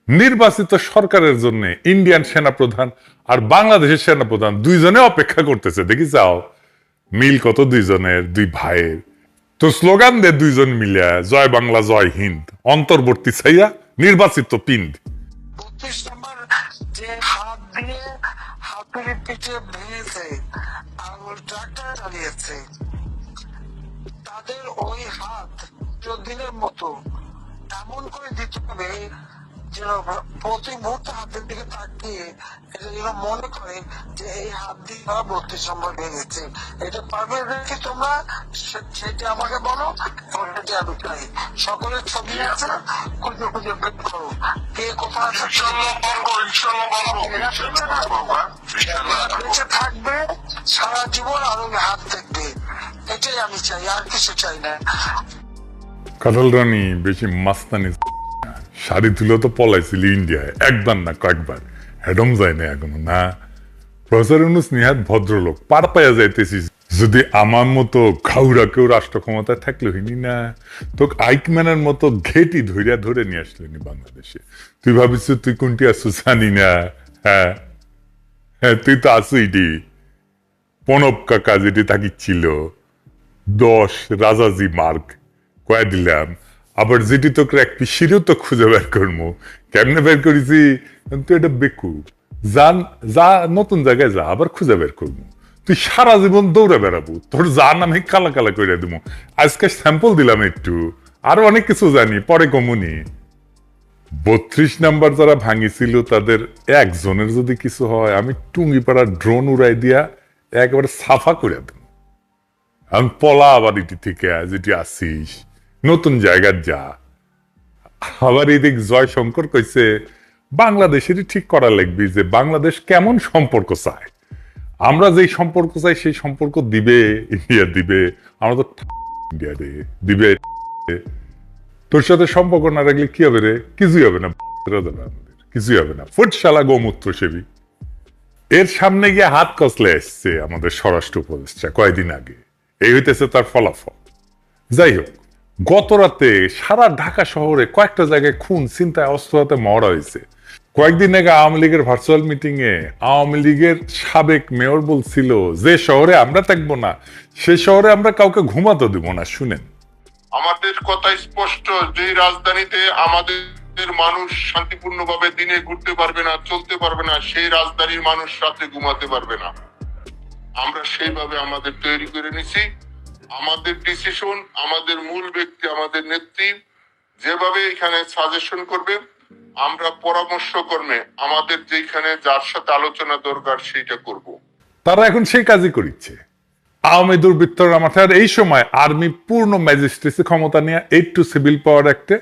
নির্বাচিত সরকারের জন্য ইন্ডিয়ান সেনাপ্রধান আর বাংলাদেশের সেনাপ্রধান দুইজনে অপেক্ষা করতেছে। দেখি যাও মিল কত দুইজনের, দুই ভাইয়ের। তো স্লোগান দে দুইজন মিলিয়া, জয় বাংলা জয় হিন্দ, অন্তর্বর্তী ছাইয়া নির্বাচিত পিন্ড। 32 নম্বর যে হাত দিয়ে হাতের পিঠে ভেঙেছে আর ট্রাক্টর চালিয়েছে, তাদের ওই হাত দিনের মতো এমন করে দিতে হবে যেন প্রতি মুহূর্তে হাতের দিকে তাকিয়ে এটা যেন মনে করে যে এই হাত দিয়ে তারা 32 নম্বর ভেঙেছে। এটা পারবে নাকি তোমরা? সেটা আমাকে বলো, সেটা আমি চাই। সকলের ছবি আছে, খুঁজে খুঁজে বের করো কে কোথায় আছে। বেঁচে থাকবে সারা জীবন আর ওই হাত দেখবে, এটাই আমি চাই, আর কিছু চাই না। কাঁঠাল রানী বেশি মাস্তানি শাড়ি তুলে তো পলাইছিল ইন্ডিয়ায়, একবার না কয়েকবার, হেডম যায় না এখনো না। প্রফেসর ইউনূস নিহাত ভদ্রলোক, পার পাইয়া যাইতেছিস। যদি আমার মতো ঘাউড়া কেউ রাষ্ট্র ক্ষমতায় থাকলে হইনি না, তো আইকম্যানের মতো ঘেটি ধরিয়া ধরে নিয়ে আসলেনি বাংলাদেশে। তুই ভাবিস তুই কোনটি আসু জানি না? হ্যাঁ হ্যাঁ, তুই তো আসুইডি। প্রণব কাকা যেটি থাকিছিল 10 রাজাজি মার্ক কয়ে দিলাম। আবার যেটি তোকে এক পিসিরও তো খুঁজে বের করবো। কেমনে বের করেছি? তুই এটা বেকু যান, যা নতুন জায়গায় যা, আবার খুঁজে বের করবো। তুই সারা জীবন দৌড়ে বেড়াবো, তোর যা নামে কালা কালা করে দিব। আজকে স্যাম্পল দিলাম একটু, আরো অনেক কিছু জানি, পরে কমুনি। 32 নাম্বার যারা ভাঙিছিল তাদের একজনের যদি কিছু হয়, আমি টুঙ্গিপাড়া ড্রোন উড়াই দিয়া একেবারে সাফা করে দেব। আমি পলা আবার এটি থেকে যেটি আসিস, নতুন জায়গায় যা। আবার এদিক জয়শঙ্কর কইছে বাংলাদেশেরই ঠিক করা লাগবে যে বাংলাদেশ কেমন সম্পর্ক চায়। আমরা যেই সম্পর্ক চাই সেই সম্পর্ক দিবে ইন্ডিয়া, দিবে। আমরা তো ইন্ডিয়া দিবে। তোর সাথে সম্পর্ক না রাখলে কি হবে রে? কিছুই হবে না, কিছুই হবে না। ফুটশালা গোমূত্র সেবী। এর সামনে গিয়ে হাত কসলে এসছে আমাদের স্বরাষ্ট্র উপদেষ্টা কয়েকদিন আগে। এই হইতেছে তার ফলাফল। যাই হোক, গত রাতে সারা ঢাকা শহরে কয়েকটা জায়গায় খুন, চিন্তায়, অস্ত্র হাতে মহড়া হয়েছে। কয়েকদিন আগে আওয়ামী লীগের ভার্চুয়াল মিটিং এ আওয়ামী লীগের সাবেক মেয়র বলছিল যে শহরে আমরা থাকবো না সে শহরে আমরা কাউকে ঘুমাতে দিব না। শুনেন, আমাদের কথা স্পষ্ট, যে রাজধানীতে আমাদের মানুষ শান্তিপূর্ণভাবে দিনে ঘুরতে পারবে না, চলতে পারবে না, সেই রাজধানীর মানুষ রাতে ঘুমাতে পারবে না। আমরা সেইভাবে আমাদের তৈরি করে নিছি। আমাদের ডিসিশন, আমাদের মূল ব্যক্তি, আমাদের নেত্রী যেভাবে এখানে সাজেশন করবে, আমরা পরামর্শ কর্মে আমাদের যেখানে যার সাথে আলোচনা দরকার সেইটা করব। তারা এখন সেই কাজই করিচ্ছে। আওয়ামী দুর্বৃত্তরা মাথায় এই সময় আর্মি পূর্ণ ম্যাজিস্ট্রেসি ক্ষমতা নিয়ে 8 টু সিভিল পাওয়ার অ্যাক্টে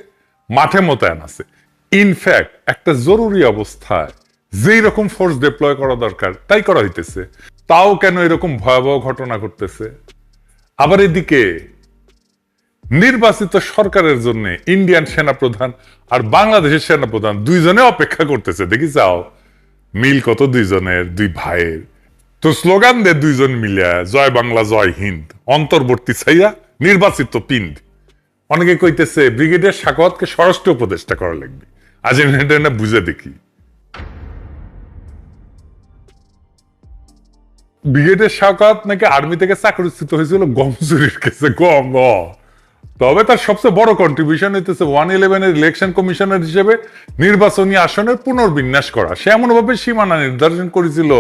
মাঠে মোতায়েন আছে। ইনফ্যাক্ট একটা জরুরি অবস্থায় যেই রকম ফোর্স ডিপ্লয় করা দরকার তাই করা হইতেছে। তাও কেন এরকম ভয়াবহ ঘটনা ঘটতেছে? আবার এদিকে নির্বাচিত সরকারের জন্য ইন্ডিয়ান সেনাপ্রধান আর বাংলাদেশের সেনাপ্রধান দুইজনে অপেক্ষা করতেছে। দেখি যাও মিল কত দুইজনের, দুই ভাইয়ের। তো স্লোগান দে দুইজন মিলিয়া, জয় বাংলা জয় হিন্দ, অন্তর্বর্তী ছাইয়া নির্বাচিত পিন্ড। অনেকে কইতেছে ব্রিগেডিয়ার সাখাওয়াতকে স্বরাষ্ট্র উপদেষ্টা করা লাগবে। আজ এটা না বুঝে দেখি। ব্রিগেডিয়ার সাখাওয়াত নাকি আর্মি থেকে চাকরিচ্যুত হয়েছিল গম চুরির কেসে। গম, তবে তার সবচেয়ে বড় কন্ট্রিবিউশন হইতেছে 111 এর ইলেকশন কমিশনার হিসেবে নির্বাচনী আসনের পুনর্বিন্যাস করা। সে এমনভাবে সীমানা নির্ধারণ করেছিল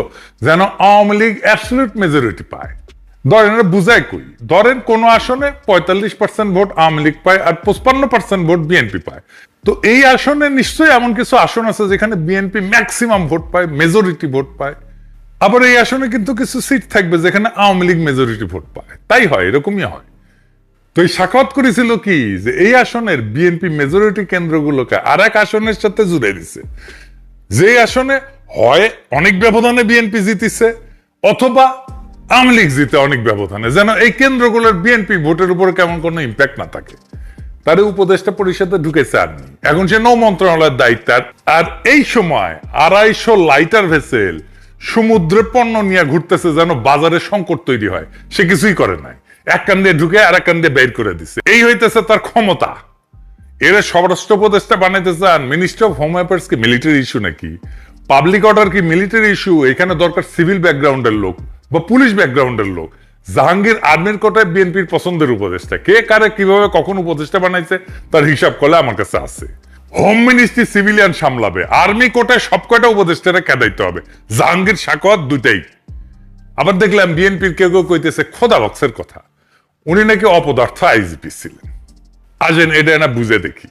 যেন আওয়ামী লীগ অ্যাবসলিউট মেজরিটি পায়। ধরেন বুঝায় কই, ধরেন কোন আসনে 45% ভোট আওয়ামী লীগ পায় আর 55% ভোট বিএনপি পায়। তো এই আসনে নিশ্চয়ই এমন কিছু আসন আছে যেখানে বিএনপি ম্যাক্সিমাম ভোট পায়, মেজরিটি ভোট পায়। আবার এই আসনে কিন্তু কিছু সিট থাকবে যেখানে আওয়ামী লীগ মেজরিটি ভোট পায়। তাই হয়, এরকমই হয়। তো এই সাক্ষাৎ করেছিল কি যে এই আসনের বিএনপি মেজরিটি কেন্দ্রগুলোকে আর এক আসনের সাথে জুড়ে দিছে। যে আসনে হয় অনেক ব্যবধানে বিএনপি জিতিছে অথবা আওয়ামী লীগ জিতে অনেক ব্যবধানে, যেন এই কেন্দ্রগুলোর বিএনপি ভোটের উপর কেমন কোনো ইম্প্যাক্ট না থাকে। তার উপদেষ্টা পরিষদে ঢুকেছে আর্মি, এখন সে নৌ মন্ত্রণালয়ের দায়িত্ব। আর এই সময় 250 লাইটার ভেসেল সমুদ্রে পণ্য নিয়ে ঘুরতেছে যেন বাজারে সংকট তৈরি হয়। সে কিছুই করে নাই, এক কান দিয়ে ঢুকে আর এক কান দিয়ে বের করে দিচ্ছে। এই হইতেছে তার ক্ষমতা। এরা স্বরাষ্ট্র উপদেষ্টা বানাইতে চান? মিনিস্টার অফ হোম অ্যাফেয়ার্স কি মিলিটারি ইস্যু নাকি? পাবলিক অর্ডার কি মিলিটারি ইস্যু? এখানে দরকার সিভিল ব্যাকগ্রাউন্ডের লোক বা পুলিশ ব্যাকগ্রাউন্ডের লোক। জাহাঙ্গীর আর্মির কোটায় বিএনপির পছন্দের উপদেষ্টা, কে কারে কিভাবে কখন উপদেষ্টা বানাইছে তার হিসাব করলে আমার কাছে আছে। হোম মিনিস্ট্রি সিভিলিয়ান সামলাবে, আর্মি কোটায় সব কয়টা উপদেষ্টারা খেদাইতে হবে, জাহাঙ্গীর সাকওয়াত দুইটাই। আবার দেখলাম বিএনপির কেউ কেউ কইতেছে খোদা বক্সের কথা, উনি নাকি অপদার্থ আইজিপি ছিলেন। আসেন এটা না বুঝে দেখি।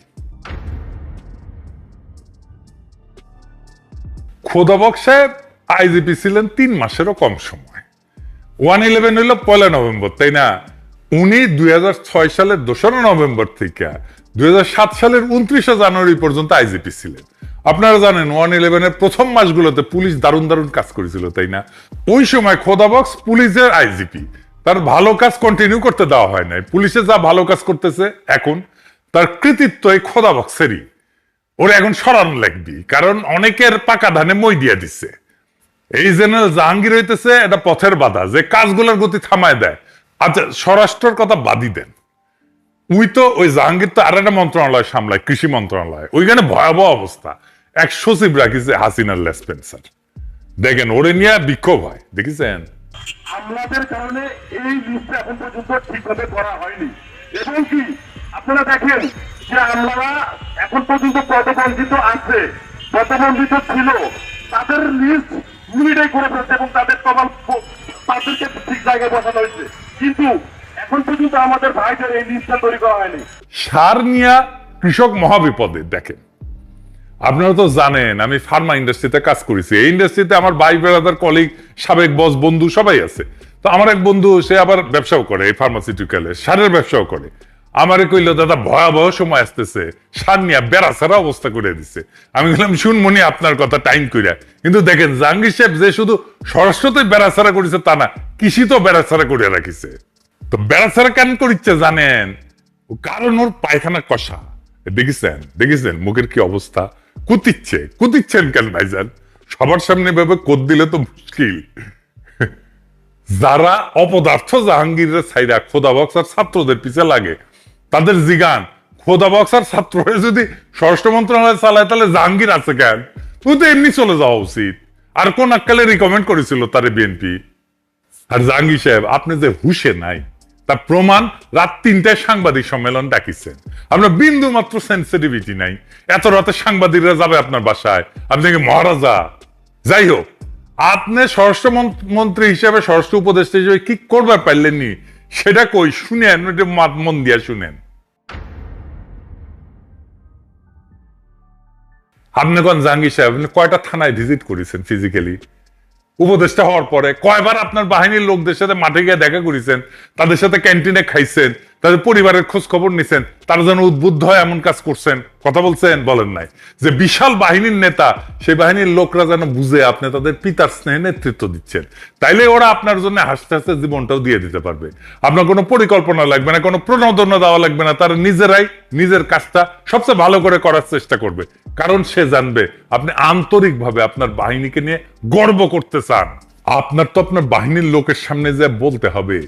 খোদা বক্স সাহেব আইজিপি ছিলেন 3 মাসেরও কম সময়। 1/11 হইল 1 নভেম্বর, তাই না? উনি 2006 সালের 2 নভেম্বর থেকে 2007 সালের 29 জানুয়ারি পর্যন্ত আইজিপি ছিলেন। আপনারা জানেন 1/11 এর প্রথম মাসগুলোতে পুলিশ দারুণ দারুণ কাজ করেছিল, তাই না? ওই সময় খোদা বক্স পুলিশের আইজিপি, তার ভালো কাজ কন্টিনিউ করতে দেওয়া হয় নাই। পুলিশে যা ভালো কাজ করতেছে এখন, তার কৃতিত্ব এই খোদা বক্সেরই। ওরা এখন সরান লাগবি, কারণ অনেকের পাকা ধানে মই দিয়ে দিচ্ছে। এই জেনারেল জাহাঙ্গীর হইতেছে এটা পথের বাধা, যে কাজগুলোর গতি থামায় দেয়। আচ্ছা, স্বরাষ্ট্রের কথা বাদই দেন, ওই জাহাঙ্গীর তো আর একটা মন্ত্রণালয় সামলায়, কৃষি মন্ত্রণালয়। ওইখানে ভয়াবহ অবস্থা, এক সচিব রাখিছে হাসিনার লেসপেন্সার। দেখেন ওরে নিয়ে বিক্ষোভ হয়, দেখেছেন? হামলাদের কারণে এই লিস্টটা এখন পর্যন্ত ঠিকভাবে করা হয়নি, এবং কি আপনারা দেখেন যে আমলারা এখন পর্যন্ত প্রতিবন্ধিত আছে, প্রতিবন্ধিত ছিল, তাদের লিস্ট মিনিটেই করে ফেলছে এবং তাদের তাদেরকে ঠিক জায়গায় বসানো হয়েছে, কিন্তু এখন পর্যন্ত আমাদের ভাইদের এই লিস্টটা তৈরি করা হয়নি। সার নিয়া কৃষক মহাবিপদে। দেখেন আপনারা তো জানেন আমি ফার্মা ইন্ডাস্ট্রিতে কাজ করেছি। এই ইন্ডাস্ট্রিতে আমার ভাই ব্রাদার কলিগ, সাবেক বস, বন্ধু সবাই আছে। তো আমার এক বন্ধু, সে আবার ব্যবসাও করে, এই ফার্মাসিউটিক্যালে সারের ব্যবসাও করে। আমারে কইল, দাদা ভয়াবহ সময় আসতেছে, সার নিয়ে বেড়া সারা অবস্থা করে দিচ্ছে। আমি বললাম শুনমনি আপনার কথা, টাইম কইরা। কিন্তু দেখেন জাহাঙ্গীর সাহেব যে শুধু স্বরাষ্ট্রতে বেড়া ছাড়া করেছে তা না, কৃষি তো বেড়া ছাড়া করে রাখিছে। তো বেড়া ছাড়া কেন করিচ্ছে জানেন? কারণ ওর পায়খানা কষা। দেখেছেন মুখের কি অবস্থা? কুতিচ্ছেন কেন ভাইজান? সবার সামনে ভাবে কোদ দিলে তো মুশকিল। যারা অপদার্থ জাহাঙ্গীরের ছাইরা খোদা বক্স আর ছাত্রদের পিছে লাগে, তাদের জিগান খোদা বক্স আর ছাত্ররা যদি স্বরাষ্ট্র মন্ত্রণালয় চালায়, তাহলে জাহাঙ্গীর আছে কেন? তুই তো এমনি চলে যাওয়া উচিত। আর কোন আক্কালে রিকমেন্ড করেছিল তারে বিএনপি? আর জাহাঙ্গীর সাহেব আপনি যে হুশে নাই তার প্রমাণ রাত 3টায় সাংবাদিক সম্মেলন ডাকিছেন। আপনার বিন্দু মাত্র সেন্সিটিভিটি নাই। এত রাতে সাংবাদিকরা যাবে আপনার বাসায়? আপনি কি মহারাজা? যাই হোক, আপনি স্বরাষ্ট্র মন্ত্রী হিসেবে, স্বরাষ্ট্র উপদেষ্টা হিসেবে কি করবে পারলেননি সেটা কই শুনেন, মন দিয়া শুনেন। আপনি কোন জাহাঙ্গীর সাহেব, আপনি কয়টা থানায় ভিজিট করেছেন ফিজিক্যালি? উপদেষ্টা হওয়ার পরে কয়বার আপনার বাহিনীর লোকদের সাথে মাঠে গিয়ে দেখা করেছেন? তাদের সাথে ক্যান্টিনে খাইছেন, তাদের পরিবারের খোঁজ খবর নিছেন, তারা যেন উদ্বুদ্ধ হয় এমন কাজ করছেন? কথা বলছেন? বলেন নাই। যে বিশাল বাহিনীর নেতা, সেই বাহিনীর লোকরা যেন বুঝে আপনি তাদের পিতার স্নেহে নেতৃত্ব দিচ্ছেন, তাইলে ওরা আপনার জন্য হাসতে হাসতে জীবনটাও দিয়ে দিতে পারবে। আপনার কোনো পরিকল্পনা লাগবে না, কোনো প্রণোদনা দেওয়া লাগবে না। তারা নিজেরাই নিজের কাজটা সবচেয়ে ভালো করে করার চেষ্টা করবে, কারণ সে জানবে আপনি আন্তরিকভাবে আপনার বাহিনীকে নিয়ে গর্ব করতে চান। আপনার তো আপনার বাহিনীর লোকের সামনে যে বলতে হবে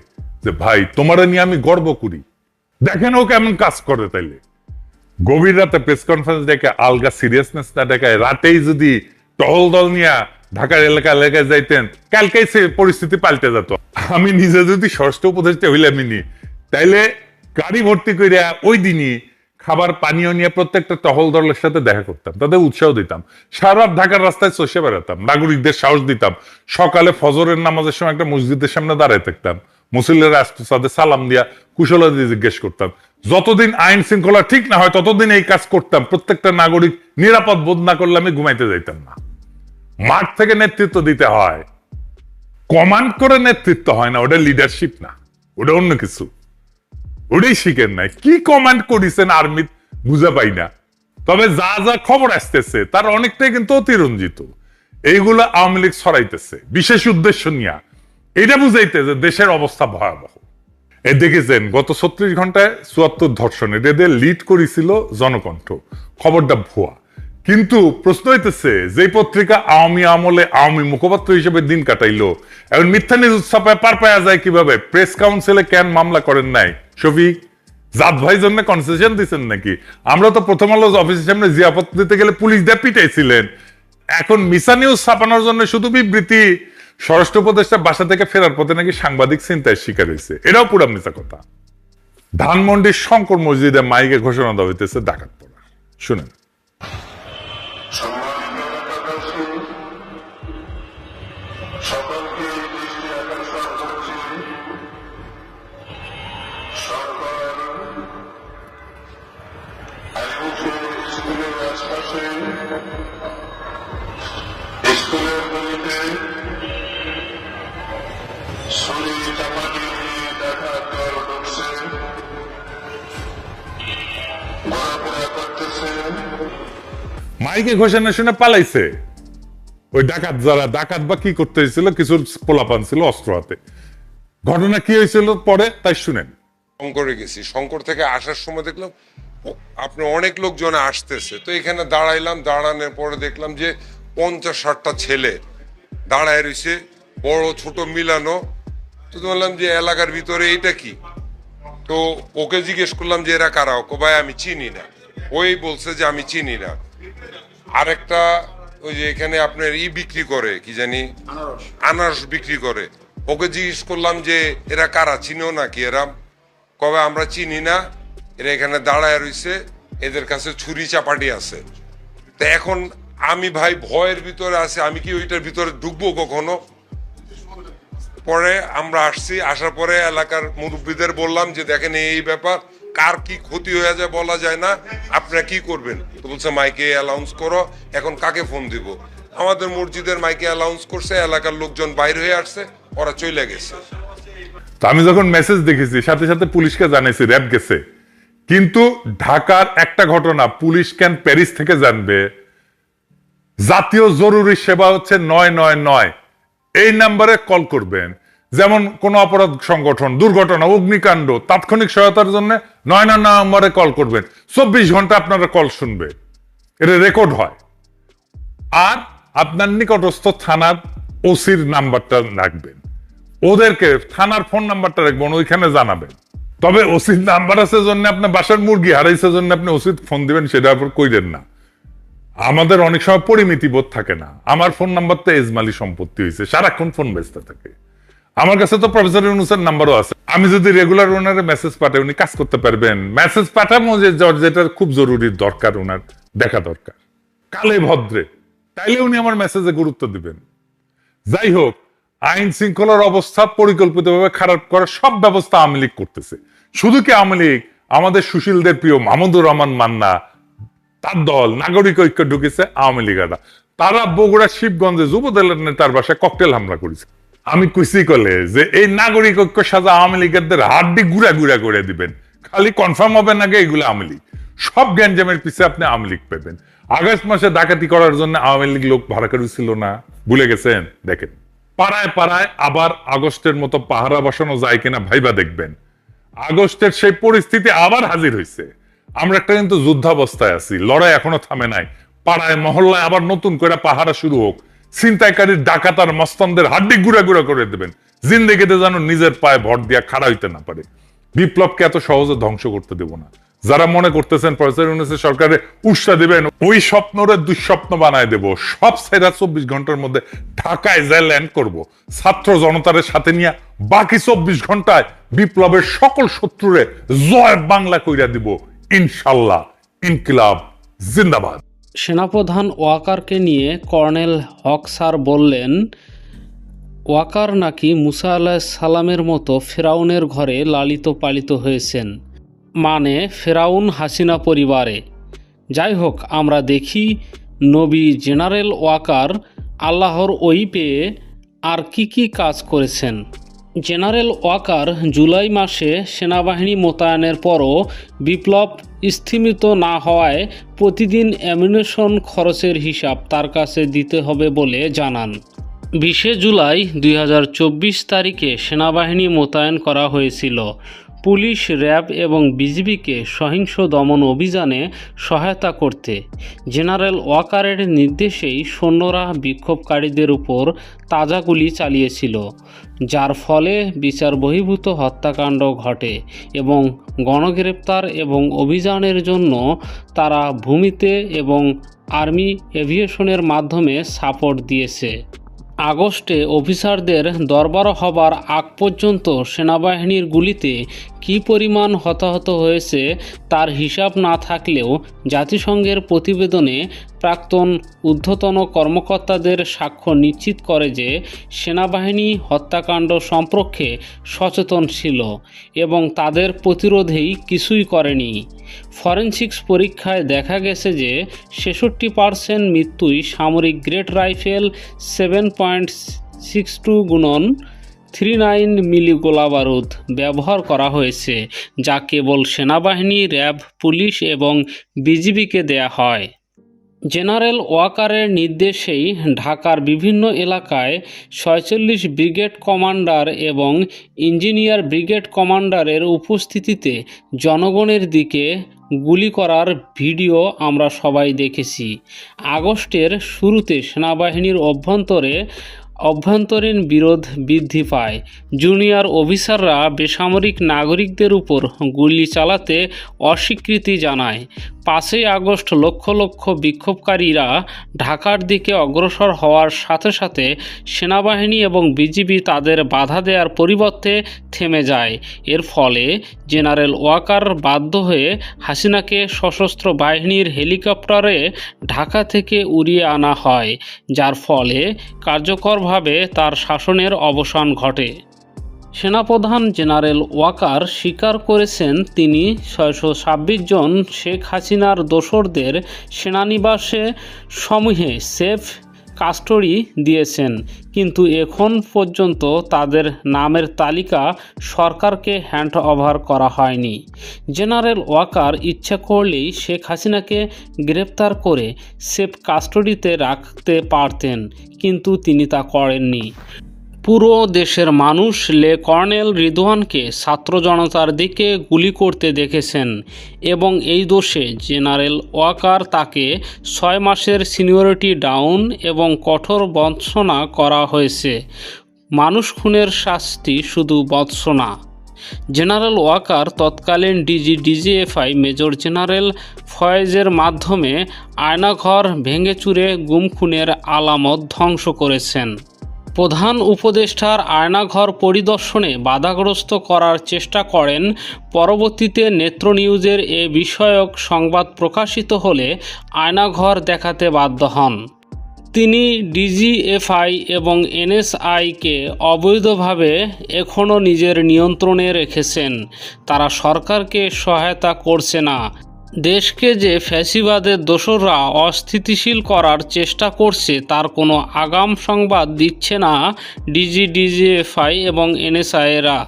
যে ভাই তোমারে নিয়ে আমি গর্ব করি, দেখেন ও কেমন কাজ করে। তাইলে গভীর রাতে প্রেস কনফারেন্স ডেকে আলগা সিরিয়াসনেস না দেখায়, রাতেই যদি টহল দল নিয়ে ঢাকার এলাকায় যাইতেন, কালকেই সে পরিস্থিতি পাল্টে যেত। আমি নিজে যদি স্বরাষ্ট্র উপদেষ্টা হইলামিনি, তাইলে গাড়ি ভর্তি করে ওই দিনই খাবার পানীয় নিয়ে প্রত্যেকটা টহল দলের সাথে দেখা করতাম, তাদের উৎসাহ দিতাম, সারা রাত ঢাকার রাস্তায় চষে বেড়াতাম, নাগরিকদের সাহস দিতাম। সকালে ফজরের নামাজের সময় একটা মসজিদের সামনে দাঁড়ায় থাকতাম, মুসল্লিরা আসতো, তাদের সালাম দিয়া কুশলাদি জিজ্ঞেস করতাম। যতদিন আইন শৃঙ্খলা ঠিক না হয় ততদিন এই কাজ করতাম। প্রত্যেকটা নাগরিক নিরাপদ বোধ না করলে আমি ঘুমাইতে যাইতাম না। মাঠ থেকে নেতৃত্ব দিতে হয়, কমান্ড করে নেতৃত্ব হয় না, ওটা লিডারশিপ না, ওটা অন্য কিছু। ওটাই শিখেন নাই, কি কমান্ড করেছেন আর্মি বুঝে পাই না। তবে যা যা খবর আসতেছে তার অনেকটাই কিন্তু অতিরঞ্জিত। এইগুলো আওয়ামী লীগ ছড়াইতেছে বিশেষ উদ্দেশ্য নিয়ে, এটা বুঝাইতে যে দেশের অবস্থা ভয়াবহ। এ দেখেছেন গত 36 ঘন্টায় 74 ধর্ষণ, এটা লিড করেছিল জনকণ্ঠ। খবরটা ভুয়া, কিন্তু প্রশ্ন হইতেছে যে পত্রিকা আওয়ামী আমলে আওয়ামী মুখপাত্র হিসেবে দিন কাটাইলো, এখন মিথ্যা নিউজ ছাপায় পার পাওয়া যায় কিভাবে? প্রেস কাউন্সিলে কেন মামলা করেন নাই শফিক? জাত ভাই জন্য কনসেশন দিচ্ছেন নাকি? আমরা তো প্রথম আলো অফিসের সামনে জিয়াপত দিতে গেলে পুলিশ দিয়ে পিটাইছিলেন। এখন মিসা নিউজ ছাপানোর জন্য শুধু বিবৃতি। স্বরাষ্ট্র উপদেষ্টা বাসা থেকে ফেরার পথে নাকি সাংবাদিক ছিনতাইয়ের শিকার হয়েছে, এটাও পুরা মিথ্যা কথা। ধানমন্ডির শঙ্কর মসজিদে মাইকে ঘোষণা দেওয়া হইতেছে ডাকাত পড়া। শুনেন। সকলকে দৃষ্টি আকর্ষণ করছি, সরকার আইনকে স্কুলের আশপাশে, স্কুলের গলিতে ছড়ি চাপাতি দিয়ে দেখা দল ঢুকছে, ঘোরাফেরা করতেছে। মাইকে ঘোষণা শুনে পালাইছে ওই ডাকাত। যারা ডাকাত বা কি করতে হয়েছিল, কিছু পোলাপান ছিল অস্ত্র হাতে। ঘটনা কি হয়েছিল পরে তাই শুনেন। শঙ্করে গেছি, শঙ্কর থেকে আসার সময় দেখলাম আপনি অনেক লোকজন আসতেছে, তো এখানে দাঁড়াইলাম। দাঁড়ানোর পরে দেখলাম যে 50-60টা ছেলে দাঁড়ায় রয়েছে, বড় ছোট মিলানো। তো বললাম যে এলাকার ভিতরে এটা কি? তো ওকে জিজ্ঞেস করলাম যে এরা কারা? ওকে ভাই আমি চিনি না। ওই বলছে যে আমি চিনি না। আরেকটা ওই যে এখানে আপনার বিক্রি করে, কি জানি আনারস বিক্রি করে, ওকে জিজ্ঞেস করলাম যে এরা কারা, চিনো নাকি এরা? কবে আমরা চিনি না, এরা এখানে দাঁড়ায় রইছে, এদের কাছে ছুরি চাপাটি আছে। তো এখন আমি ভাই ভয়ের ভিতরে আছি, আমি কি ওইটার ভিতরে ঢুকবো কখনো? পরে আমরা আসছি, আসার পরে এলাকার মুরব্বীদের বললাম যে দেখেন এই ব্যাপার, কার কি ক্ষতি হয়ে যায় বলা যায় না, আপনারা কি করবেন? তো বলছে মাইকে অ্যালাউন্স করো। এখন কাকে ফোন দিব? আমাদের মসজিদের মাইকে অ্যালাউন্স করছে, এলাকার লোকজন বাইরে হয়ে আসছে, ওরা চলে গেছে। তো আমি যখন মেসেজ দেখেছি সাথে সাথে পুলিশকে জানাইছি, র্যাব গেছে। কিন্তু ঢাকার একটা ঘটনা পুলিশ কেন প্যারিস থেকে জানবে? জাতীয় জরুরি সেবা হচ্ছে 999, এই নাম্বারে কল করবেন। যেমন কোন অপরাধ সংগঠন, দুর্ঘটনা, অগ্নিকাণ্ড, তাৎক্ষণিক সহায়তার জন্য 999 নম্বরে কল করবেন। 24 ঘন্টা আপনারা কল শুনবে, এটা রেকর্ড হয়। আর আপনার নিকটস্থ থানার ওসির নাম্বারটা রাখবেন, ওদেরকে থানার ফোন নাম্বারটা রাখবেন, ওইখানে জানাবেন। তবে ওসির নাম্বার আছে জন্য আপনার বাসার মুরগি হারাইছে জন্য আপনি ওসির ফোন দিবেন, সেটা আপনি কইরেন না। আমাদের অনেক সময় পরিমিতি বোধ থাকে না। আমার ফোন নাম্বার তো এজমালি সম্পত্তি হয়েছে, সারাক্ষণ ফোন ব্যস্ত থাকে। আমার কাছে তো প্রফেসর ইউনূসের নাম্বারও আছে। আমি যদি রেগুলার ওনারে মেসেজ পাঠাই, উনি কাজ করতে পারবেন। মেসেজ পাঠাবো যে যেটা খুব জরুরি দরকার, ওনার দেখা দরকার কালে ভদ্রে, তাইলে উনি আমার মেসেজে গুরুত্ব দিবেন। যাই হোক, আইন শৃঙ্খলার অবস্থা পরিকল্পিতভাবে খারাপ করার সব ব্যবস্থা আওয়ামী লীগ করতেছে। শুধু কি আওয়ামী লীগ, আমাদের সুশীলদের প্রিয় মাহমুদুর রহমান মান্না, তার দল নাগরিক ঐক্য ঢুকেছে, আওয়ামী লীগাররা। তারা বগুড়া শিবগঞ্জে যুবদলের নেতার বাসায় ককটেল হামলা করেছে। আমি কুইসি করলে যে এই নাগরিক ঐক্য সাজা আওয়ামী লীগেরদের হাড্ডি গুড়া গুড়া করে দিবেন, খালি কনফার্ম হবে না এগুলো আওয়ামী লীগ। সব গ্যাঞ্জামের পিছিয়ে আপনি আওয়ামী লীগ পাবেন। আগস্ট মাসে ডাকাতি করার জন্য আওয়ামী লীগ লোক ভাড়া করেছিল না, ভুলে গেছেন? দেখেন, পাড়ায় পাড়ায় আবার আগস্টের মতো পাহারা বসানো যায় কিনা ভাইবা দেখবেন। আগস্টের সেই পরিস্থিতি আবার হাজির হয়েছে। আমরা একটা কিন্তু যুদ্ধাবস্থায় আছি, লড়াই এখনো থামে নাই। পাড়ায় মহল্লায় আবার নতুন করে পাহারা শুরু হোক। ছিনতাইকারীর ডাকাতার মস্তানদের হাড্ডি গুড়া গুড়া করে দেবেন, জিন্দেগিতে যেন নিজের পায়ে ভর দিয়া খাড়া হইতে না পারে। বিপ্লবকে এত সহজে ধ্বংস করতে দেব না। যারা মনে করতেছেন প্রফেসর ইউনূসের সরকারে উৎসাহ দিবেন, ওই স্বপ্নরে দুঃস্বপ্ন বানায় দেব। সব সেরা 24 ঘন্টার মধ্যে ঢাকায় যায় ল্যান্ড করব, ছাত্র জনতার সাথে নিয়ে বাকি 24 ঘন্টায় বিপ্লবের সকল শত্রুরে জয় বাংলা কইরা দিব ইনশাল্লাহ। ইনকিলাব জিন্দাবাদ। সেনাপ্রধান ওয়াকারকে নিয়ে কর্নেল হক স্যার বললেন, ওয়াকার নাকি মুসা আলাইহিস সালামের মতো ফেরাউনের ঘরে লালিত পালিত হয়েছেন, মানে ফেরাউন হাসিনা পরিবারে। যাই হোক, আমরা দেখি নবী জেনারেল ওয়াকার আল্লাহর ওই পেয়ে আর কি কাজ করেছেন। জেনারেল ওয়াকার জুলাই মাসে সেনাবাহিনী মোতায়েনের পরও বিপ্লব স্থিমিত না হওয়ায় প্রতিদিন অ্যামিউনিশন খরচের হিসাব তার কাছে দিতে হবে বলে জানান। 20 জুলাই 2024 তারিখে সেনাবাহিনী মোতায়েন করা হয়েছিল। পুলিশ, র্যাব এবং বিজিবিকে সহিংস দমন অভিযানে সহায়তা করতে। জেনারেল ওয়াকারের নির্দেশেই সৈন্যরা বিক্ষোভকারীদের উপর তাজা গুলি চালিয়েছিল, যার ফলে বিচার বহির্ভূত হত্যাকাণ্ড ঘটে এবং গণগ্রেপ্তার এবং অভিযানের জন্য তারা ভূমিতে এবং আর্মি এভিয়েশনের মাধ্যমে সাপোর্ট দিয়েছে। আগস্টে অফিসারদের দরবার হবার আগ পর্যন্ত সেনাবাহিনীর গুলিতে কী পরিমাণ হতাহত হয়েছে তার হিসাব না থাকলেও জাতিসংঘের প্রতিবেদনে প্রাক্তন ঊর্ধ্বতন কর্মকর্তাদের সাক্ষ্য নিশ্চিত করে যে সেনাবাহিনী হত্যাকাণ্ড সম্পর্কে সচেতন ছিল এবং তাদের প্রতিরোধেই কিছুই করেনি। ফরেনসিক্স পরীক্ষায় দেখা গেছে যে 66% মৃত্যুই সামরিক গ্রেড রাইফেল 7.62x39 মিলি গোলাবারুদ ব্যবহার করা হয়েছে, যা কেবল সেনাবাহিনী, র্যাব, পুলিশ এবং বিজিবিকে দেয়া হয়। জেনারেল ওয়াকারের নির্দেশেই ঢাকার বিভিন্ন এলাকায় 46 ব্রিগেড কমান্ডার এবং ইঞ্জিনিয়ার ব্রিগেড কমান্ডারের উপস্থিতিতে জনগণের দিকে গুলি করার ভিডিও আমরা সবাই দেখেছি। আগস্টের শুরুতে সেনাবাহিনীর অভ্যন্তরীণ বিরোধ বৃদ্ধি পায়। জুনিয়র অফিসাররা বেসামরিক নাগরিকদের উপর গুলি চালাতে অস্বীকৃতি জানায়। 5ই আগস্ট লক্ষ লক্ষ বিক্ষোভকারীরা ঢাকার দিকে অগ্রসর হওয়ার সাথে সাথে সেনাবাহিনী এবং বিজিবি তাদের বাধা দেওয়ার পরিবর্তে থেমে যায়। এর ফলে জেনারেল ওয়াকার বাধ্য হয়ে হাসিনাকে সশস্ত্র বাহিনীর হেলিকপ্টারে ঢাকা থেকে উড়িয়ে আনা হয়, যার ফলে কার্যকরভাবে তার শাসনের অবসান ঘটে। সেনাপ্রধান জেনারেল ওয়াকার স্বীকার করেছেন তিনি 626 জন শেখ হাসিনার দোসরদের সেনানিবাসে সমূহে সেফ কাস্টডি দিয়েছেন, কিন্তু এখন পর্যন্ত তাদের নামের তালিকা সরকারকে হ্যান্ড ওভার করা হয়নি। জেনারেল ওয়াকার ইচ্ছা করলেই শেখ হাসিনাকে গ্রেপ্তার করে সেফ কাস্টডিতে রাখতে পারতেন, কিন্তু তিনি তা করেননি। পুরো দেশের মানুষ কর্নেল রিদওয়ানকে ছাত্র জনতার দিকে গুলি করতে দেখেছেন এবং এই দোষে জেনারেল ওয়াকার তাকে 6 মাসের সিনিয়রিটি ডাউন এবং কঠোর বঞ্চনা করা হয়েছে। মানুষ খুনের শাস্তি শুধু বঞ্চনা। জেনারেল ওয়াকার তৎকালীন ডিজিএফআই মেজর জেনারেল ফয়েজের মাধ্যমে আয়নাঘর ভেঙে চুরে গুম খুনের আলামত ধ্বংস করেছেন। প্রধান উপদেষ্টার আয়নাঘর পরিদর্শনে বাধাগ্রস্ত করার চেষ্টা করেন। পরবর্তীতে নেত্র নিউজের এ বিষয়ক সংবাদ প্রকাশিত হলে আয়নাঘর দেখাতে বাধ্য হন। তিনি ডিজিএফআই এবং এনএসআইকে অবৈধভাবে এখনও নিজের নিয়ন্ত্রণে রেখেছেন। তারা সরকারকে সহায়তা করছে না। দেশকে যে ফ্যাসিবাদের দোসররা অস্থিতিশীল করার চেষ্টা করছে তার কোনো আগাম সংবাদ দিচ্ছে না ডিজিএফআই এবং এনএসআইরা।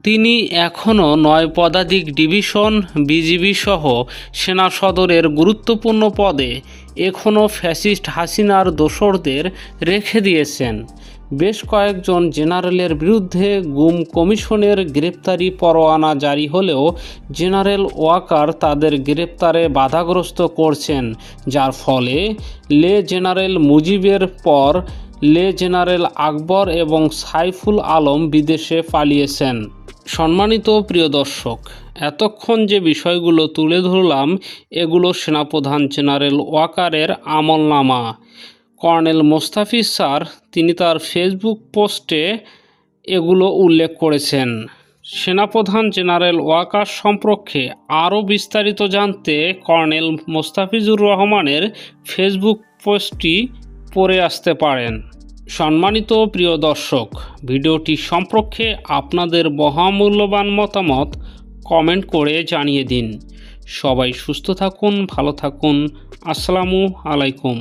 তিনি এখনও 9 পদাতিক ডিভিশন, বিজিবি সহ সেনা সদরের গুরুত্বপূর্ণ পদে এখনও ফ্যাসিস্ট হাসিনার দোসরদের রেখে দিয়েছেন। বেশ কয়েকজন জেনারেলের বিরুদ্ধে গুম কমিশনের গ্রেপ্তারি পরোয়ানা জারি হলেও জেনারেল ওয়াকার তাদের গ্রেপ্তারে বাধাগ্রস্ত করছেন, যার ফলে জেনারেল মুজিবের পর জেনারেল আকবর এবং সাইফুল আলম বিদেশে পালিয়েছেন। সম্মানিত প্রিয় দর্শক, এতক্ষণ যে বিষয়গুলো তুলে ধরলাম এগুলো সেনাপ্রধান জেনারেল ওয়াকারের আমলনামা। কর্নেল মোস্তাফিজ স্যার তিনি তার ফেসবুক পোস্টে এগুলো উল্লেখ করেছেন। সেনাপ্রধান জেনারেল ওয়াকার সম্পর্কে আরও বিস্তারিত জানতে কর্নেল মোস্তাফিজুর রহমানের ফেসবুক পোস্টটি পড়ে আসতে পারেন। সম্মানিত প্রিয় দর্শক, ভিডিওটি সম্পর্কে আপনাদের মহামূল্যবান মতামত কমেন্ট করে জানিয়ে দিন। সবাই সুস্থ থাকুন, ভালো থাকুন। আসসালামু আলাইকুম।